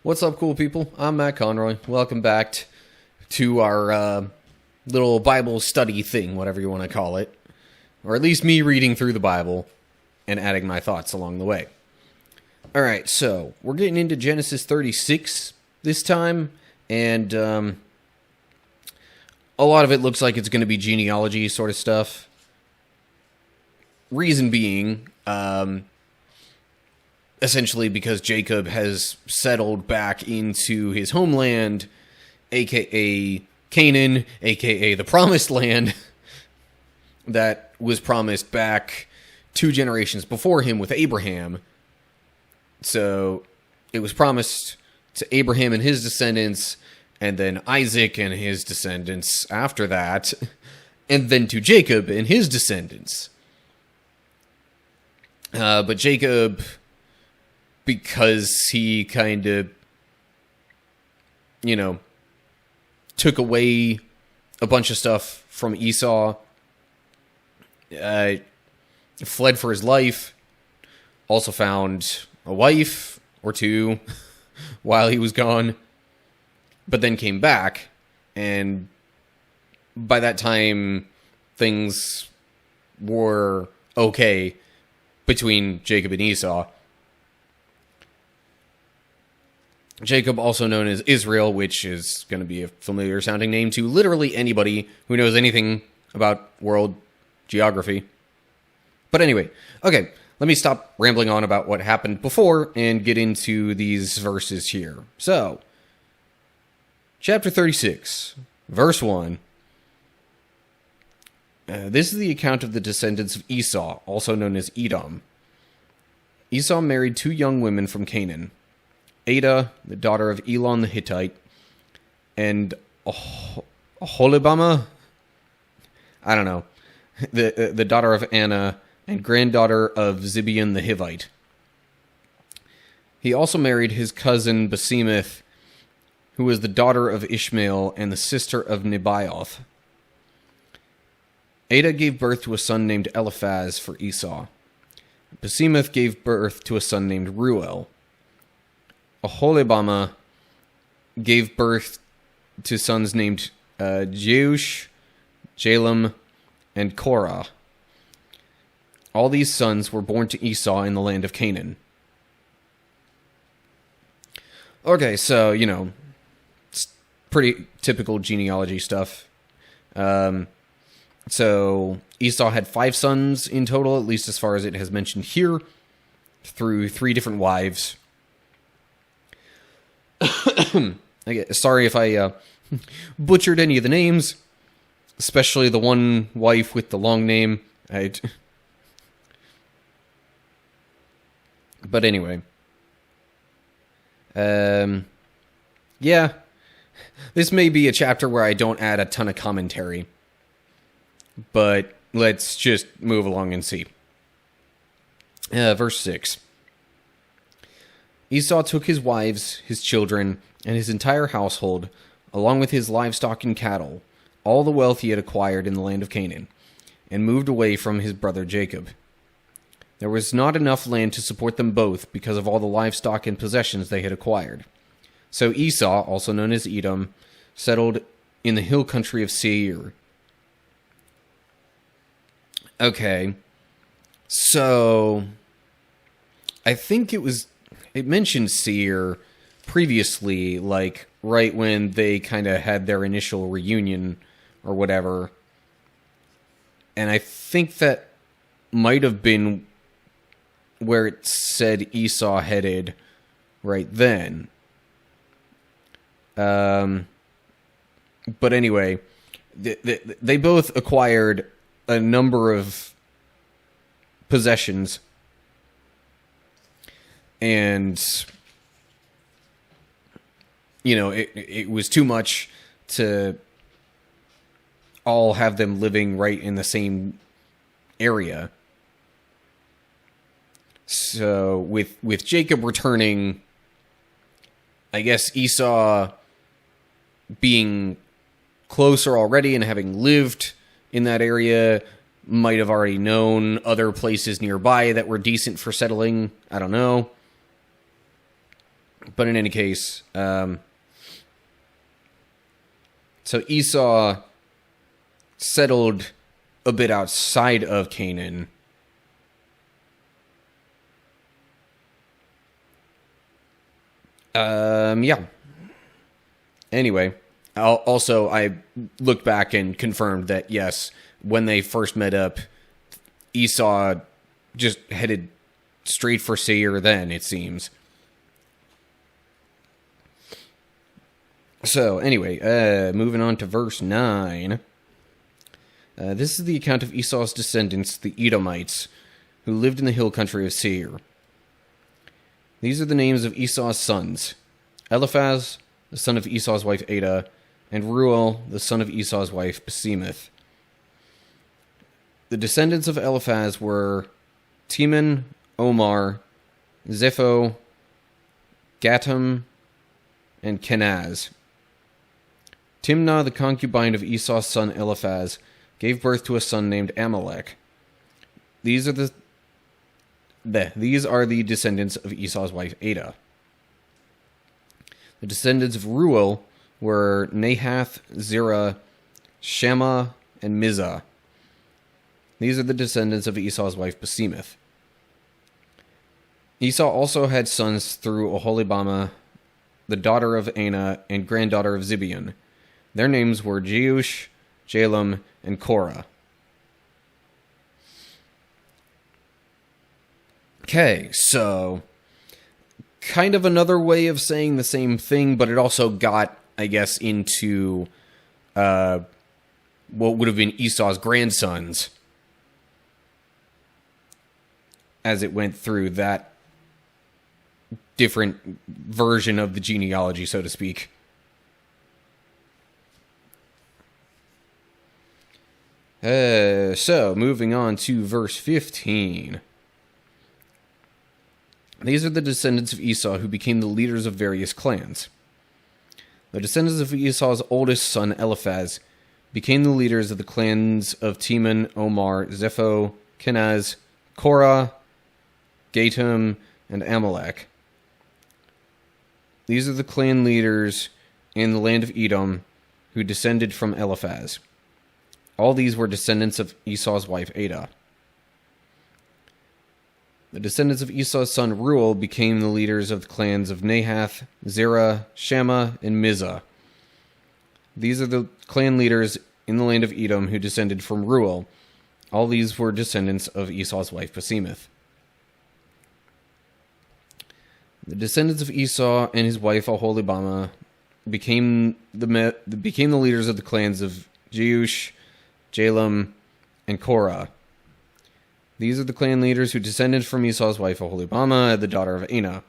What's up, cool people? I'm Matt Conroy. Welcome back to our little Bible study thing, whatever you want to call it. Or at least me reading through the Bible and adding my thoughts along the way. Alright, so we're getting into Genesis 36 this time, and a lot of it looks like it's going to be genealogy sort of stuff. Reason being, essentially because Jacob has settled back into his homeland, aka Canaan, aka the Promised Land, that was promised back 2 generations before him with Abraham. So it was promised to Abraham and his descendants, and then Isaac and his descendants after that, and then to Jacob and his descendants. But Jacob, because he kind of, took away a bunch of stuff from Esau, fled for his life, also found a wife or two while he was gone, but then came back, and by that time, things were okay between Jacob and Esau. Jacob, also known as Israel, which is going to be a familiar sounding name to literally anybody who knows anything about world geography. But anyway, okay, let me stop rambling on about what happened before and get into these verses here. So, chapter 36, verse 1. This is the account of the descendants of Esau, also known as Edom. Esau married 2 young women from Canaan, Ada, the daughter of Elon the Hittite, and Oholibamah, I don't know, the daughter of Anna, and granddaughter of Zibeon the Hivite. He also married his cousin Basemeth, who was the daughter of Ishmael and the sister of Nebaioth. Ada gave birth to a son named Eliphaz for Esau. Basemeth gave birth to a son named Reuel. Oholibamah gave birth to sons named Jeush, Jalem, and Korah. All these sons were born to Esau in the land of Canaan. Okay, so, it's pretty typical genealogy stuff. So, Esau had 5 sons in total, at least as far as it has mentioned here, through 3 different wives. Sorry if I butchered any of the names, especially the one wife with the long name. But anyway. Yeah. This may be a chapter where I don't add a ton of commentary. But let's just move along and see. Verse 6. Esau took his wives, his children, and his entire household, along with his livestock and cattle, all the wealth he had acquired in the land of Canaan, and moved away from his brother Jacob. There was not enough land to support them both because of all the livestock and possessions they had acquired. So Esau, also known as Edom, settled in the hill country of Seir. Okay, so I think it mentioned Seir previously, like right when they kind of had their initial reunion or whatever. And I think that might have been where it said Esau headed right then. But anyway, they both acquired a number of possessions, and it was too much to all have them living right in the same area. So with Jacob returning, I guess Esau being closer already and having lived in that area might have already known other places nearby that were decent for settling. I don't know. But in any case, so Esau settled a bit outside of Canaan. Yeah. Anyway, I looked back and confirmed that, yes, when they first met up, Esau just headed straight for Seir then, it seems. So, anyway, moving on to verse 9. This is the account of Esau's descendants, the Edomites, who lived in the hill country of Seir. These are the names of Esau's sons: Eliphaz, the son of Esau's wife Adah, and Reuel, the son of Esau's wife Basemeth. The descendants of Eliphaz were Teman, Omar, Zepho, Gatam, and Kenaz. Timnah, the concubine of Esau's son Eliphaz, gave birth to a son named Amalek. These are the descendants of Esau's wife Adah. The descendants of Reuel were Nahath, Zerah, Shammah, and Mizah. These are the descendants of Esau's wife Basemeth. Esau also had sons through Oholibamah, the daughter of Anah and granddaughter of Zibeon. Their names were Jeush, Jalem, and Korah. Okay, so kind of another way of saying the same thing, but it also got, I guess, into what would have been Esau's grandsons as it went through that different version of the genealogy, so to speak. So, moving on to verse 15. These are the descendants of Esau who became the leaders of various clans. The descendants of Esau's oldest son, Eliphaz, became the leaders of the clans of Teman, Omar, Zepho, Kenaz, Korah, Gatam, and Amalek. These are the clan leaders in the land of Edom who descended from Eliphaz. All these were descendants of Esau's wife Adah. The descendants of Esau's son Reuel became the leaders of the clans of Nahath, Zerah, Shammah, and Mizah. These are the clan leaders in the land of Edom who descended from Reuel. All these were descendants of Esau's wife Basemeth. The descendants of Esau and his wife Oholibamah became the leaders of the clans of Jeush, Jalem, and Korah. These are the clan leaders who descended from Esau's wife Oholibamah, the daughter of Anah.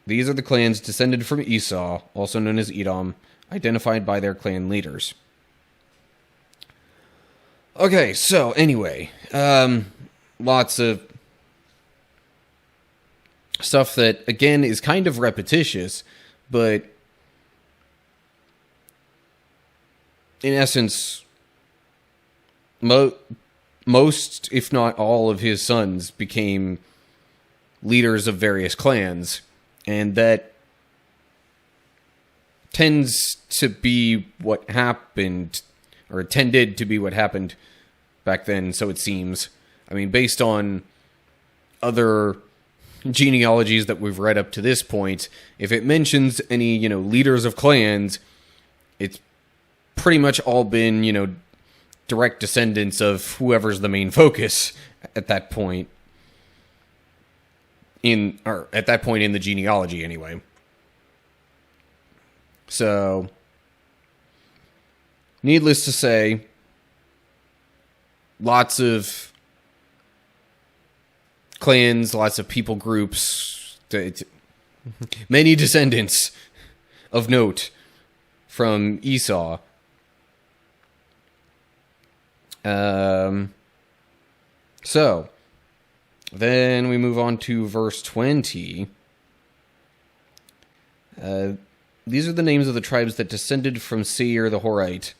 These are the clans descended from Esau, also known as Edom, identified by their clan leaders. Okay, so anyway, lots of stuff that, again, is kind of repetitious, but in essence, most, if not all, of his sons became leaders of various clans, and that tends to be what happened, or tended to be what happened back then, so it seems. I mean, based on other genealogies that we've read up to this point, if it mentions any, leaders of clans, it's pretty much all been, direct descendants of whoever's the main focus at that point. At that point in the genealogy, anyway. So, needless to say, lots of clans, lots of people groups, many descendants of note from Esau. So, then we move on to verse 20. These are the names of the tribes that descended from Seir the Horite.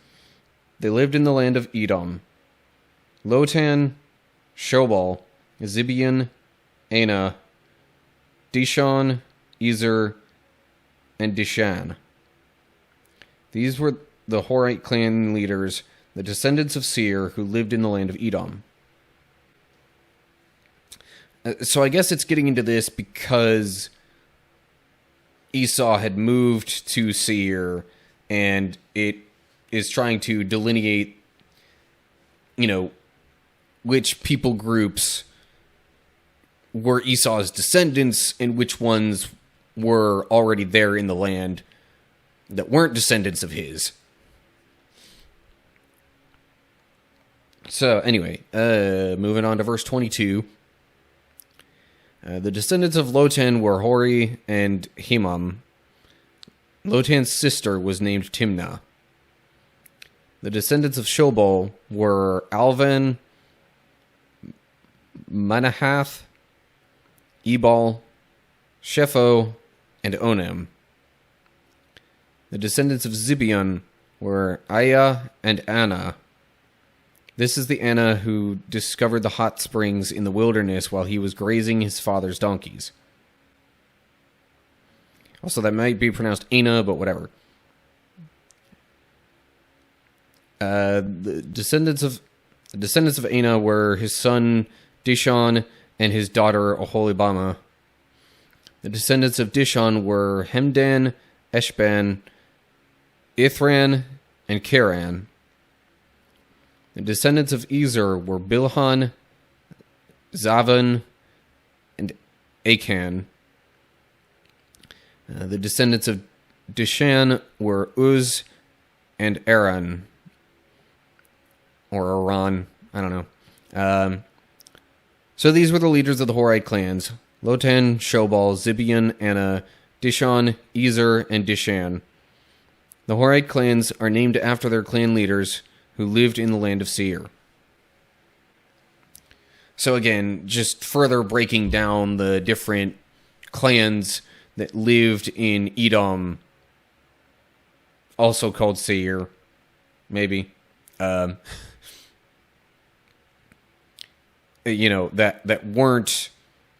They lived in the land of Edom: Lotan, Shobal, Zibeon, Anah, Dishon, Ezer, and Dishan. These were the Horite clan leaders, the descendants of Seir, who lived in the land of Edom. So I guess it's getting into this because Esau had moved to Seir, and it is trying to delineate, which people groups were Esau's descendants and which ones were already there in the land that weren't descendants of his. So anyway, moving on to verse 22. The descendants of Lotan were Hori and Himam. Lotan's sister was named Timnah. The descendants of Shobal were Alvan, Manahath, Ebal, Shepho, and Onem. The descendants of Zibeon were Aya and Anna. This is the Anna who discovered the hot springs in the wilderness while he was grazing his father's donkeys. Also, that might be pronounced Anna, but whatever. The descendants of Anna were his son Dishon and his daughter Oholibama. The descendants of Dishon were Hemdan, Eshban, Ithran, and Kiran. The descendants of Ezer were Bilhan, Zavan, and Achan. The descendants of Dishan were Uz and Aran. Or Aran, I don't know. So these were the leaders of the Horite clans: Lotan, Shobal, Zibeon, Anna, Dishon, Ezer, and Dishan. The Horite clans are named after their clan leaders who lived in the land of Seir. So again, just further breaking down the different clans that lived in Edom, also called Seir, maybe. That weren't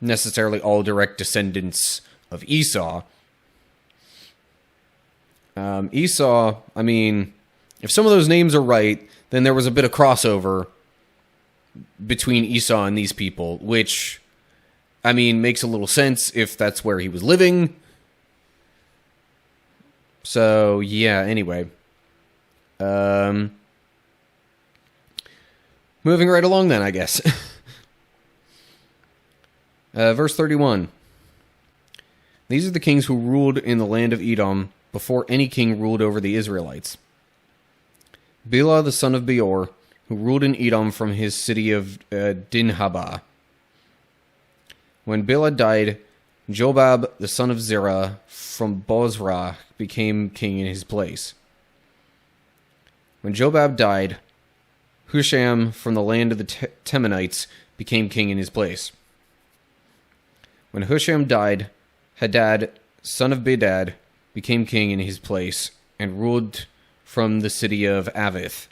necessarily all direct descendants of Esau. Esau, I mean, if some of those names are right, then there was a bit of crossover between Esau and these people, which, I mean, makes a little sense if that's where he was living. So, yeah, anyway. Moving right along then, I guess. Verse 31. These are the kings who ruled in the land of Edom before any king ruled over the Israelites. Bela the son of Beor, who ruled in Edom from his city of Dinhabah. When Bela died, Jobab the son of Zerah from Bozrah became king in his place. When Jobab died, Husham from the land of the Temanites became king in his place. When Husham died, Hadad, son of Bedad, became king in his place and ruled from the city of Avith.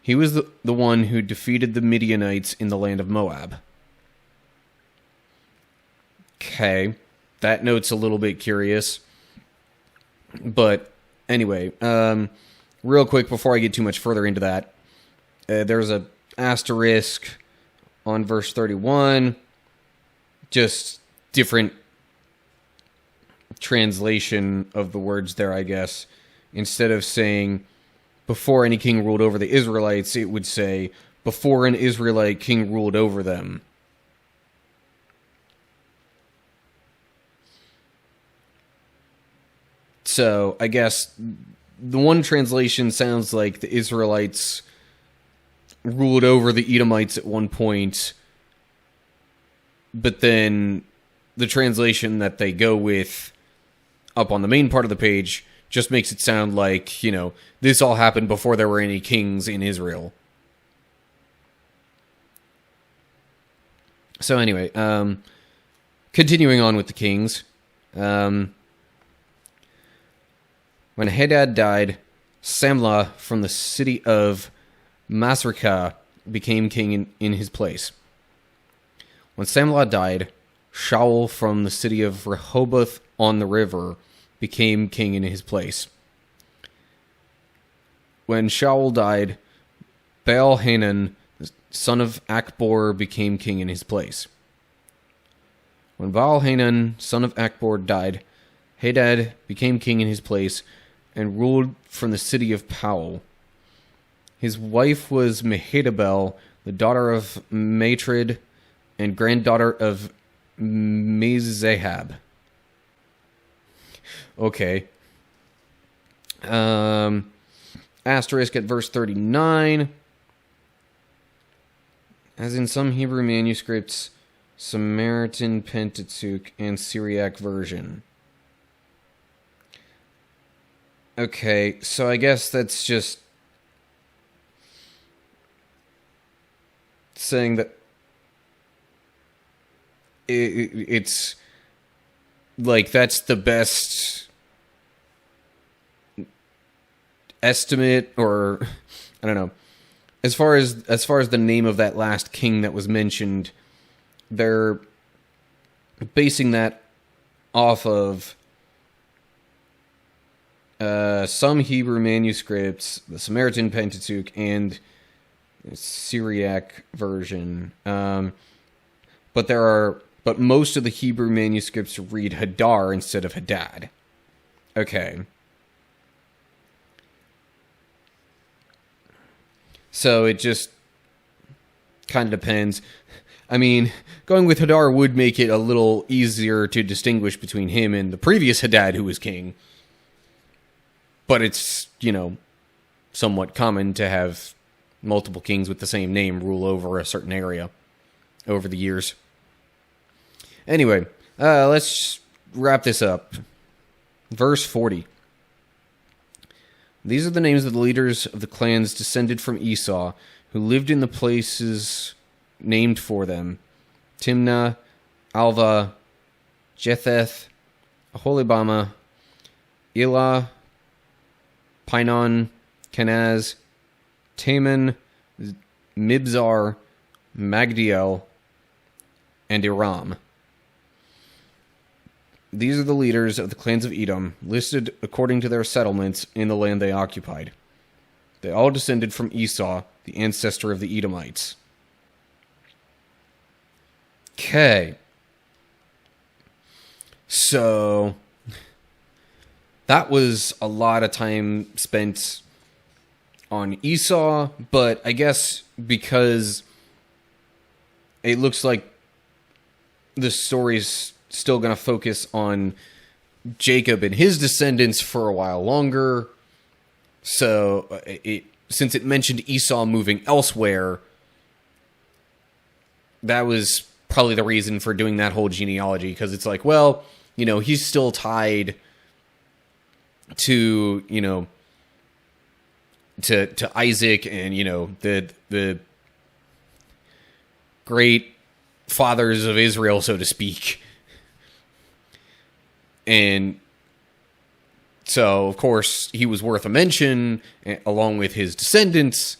He was the one who defeated the Midianites in the land of Moab. Okay, that note's a little bit curious. But anyway, real quick before I get too much further into that, there's a asterisk on verse 31. Just different translation of the words there, I guess. Instead of saying, before any king ruled over the Israelites, it would say, before an Israelite king ruled over them. So, I guess the one translation sounds like the Israelites ruled over the Edomites at one point, but then the translation that they go with up on the main part of the page just makes it sound like, this all happened before there were any kings in Israel. So anyway, continuing on with the kings. When Hadad died, Samlah from the city of Masrekah became king in his place. When Samlah died, Shaul from the city of Rehoboth on the river became king in his place. When Shaul died, Baal-Hanan, the son of Akbor, became king in his place. When Baal-Hanan, son of Akbor, died, Hadad became king in his place and ruled from the city of Powell. His wife was Mehetabel, the daughter of Matred and granddaughter of Mezahab. Okay. Asterisk at verse 39. As in some Hebrew manuscripts, Samaritan Pentateuch and Syriac version. Okay, so I guess that's just saying that it's like that's the best estimate, or I don't know. As far as the name of that last king that was mentioned, they're basing that off of some Hebrew manuscripts, the Samaritan Pentateuch, and the Syriac version. But most of the Hebrew manuscripts read Hadar instead of Hadad. Okay. So it just kind of depends. I mean, going with Hadar would make it a little easier to distinguish between him and the previous Hadad who was king. But it's, somewhat common to have multiple kings with the same name rule over a certain area over the years. Anyway, let's wrap this up. Verse 40. These are the names of the leaders of the clans descended from Esau, who lived in the places named for them: Timnah, Alva, Jetheth, Aholibama, Elah, Pinon, Kenaz, Taman, Mibzar, Magdiel, and Iram. These are the leaders of the clans of Edom, listed according to their settlements in the land they occupied. They all descended from Esau, the ancestor of the Edomites. Okay. So that was a lot of time spent on Esau, but I guess because it looks like the story's still going to focus on Jacob and his descendants for a while longer, so since it mentioned Esau moving elsewhere, that was probably the reason for doing that whole genealogy, because it's like, well, he's still tied to, to Isaac and, the great fathers of Israel, so to speak. And so, of course, he was worth a mention along with his descendants.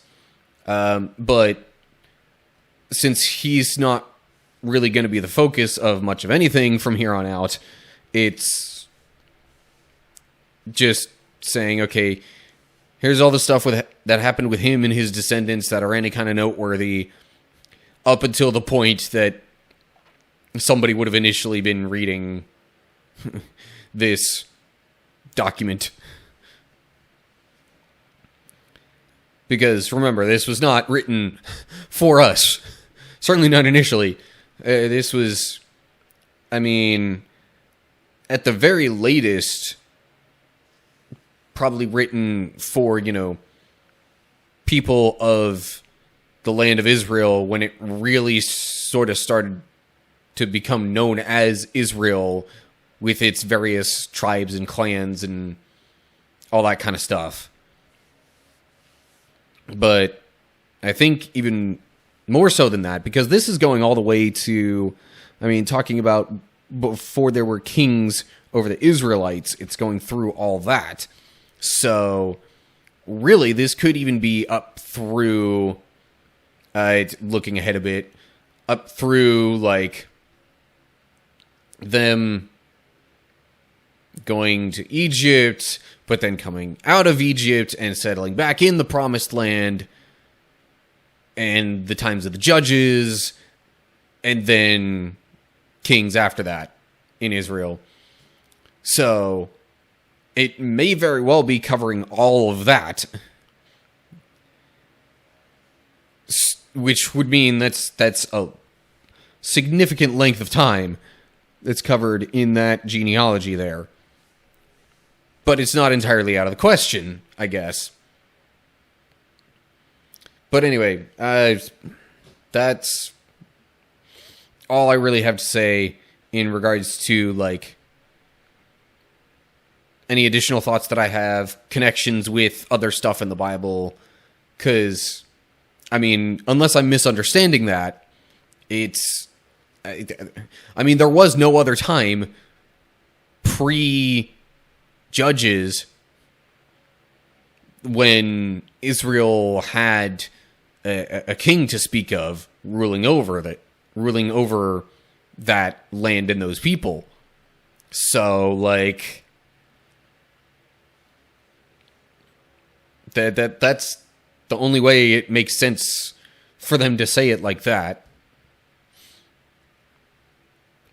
But since he's not really going to be the focus of much of anything from here on out, it's just saying, okay, here's all the stuff that happened with him and his descendants that are any kind of noteworthy up until the point that somebody would have initially been reading this document. Because remember, this was not written for us. Certainly not initially. This was, at the very latest, probably written for, people of the land of Israel when it really sort of started to become known as Israel, with its various tribes and clans and all that kind of stuff. But I think even more so than that, because this is going all the way to, talking about before there were kings over the Israelites, it's going through all that. So really, this could even be up through, looking ahead a bit, up through, them going to Egypt, but then coming out of Egypt and settling back in the Promised Land, and the times of the judges, and then kings after that in Israel. So it may very well be covering all of that, which would mean that's a significant length of time that's covered in that genealogy there. But it's not entirely out of the question, I guess. But anyway, that's all I really have to say in regards to, like, any additional thoughts that I have, connections with other stuff in the Bible, because, I mean, unless I'm misunderstanding that, it's... I mean, there was no other time pre-Judges when Israel had a king to speak of ruling over that land and those people. So, like, that's the only way it makes sense for them to say it like that.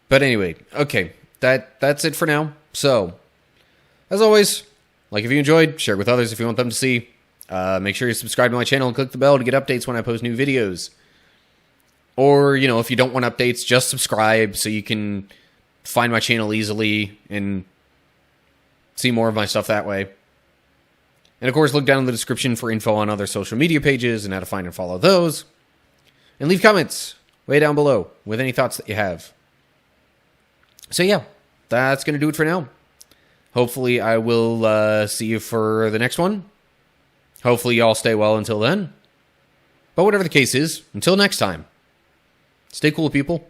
But anyway, okay, that's it for now. So, as always, like if you enjoyed, share it with others if you want them to see. Make sure you subscribe to my channel and click the bell to get updates when I post new videos. Or, you know, if you don't want updates, just subscribe so you can find my channel easily and see more of my stuff that way. And of course, look down in the description for info on other social media pages and how to find and follow those. And leave comments way down below with any thoughts that you have. So yeah, that's going to do it for now. Hopefully I will see you for the next one. Hopefully y'all stay well until then. But whatever the case is, until next time, stay cool, people.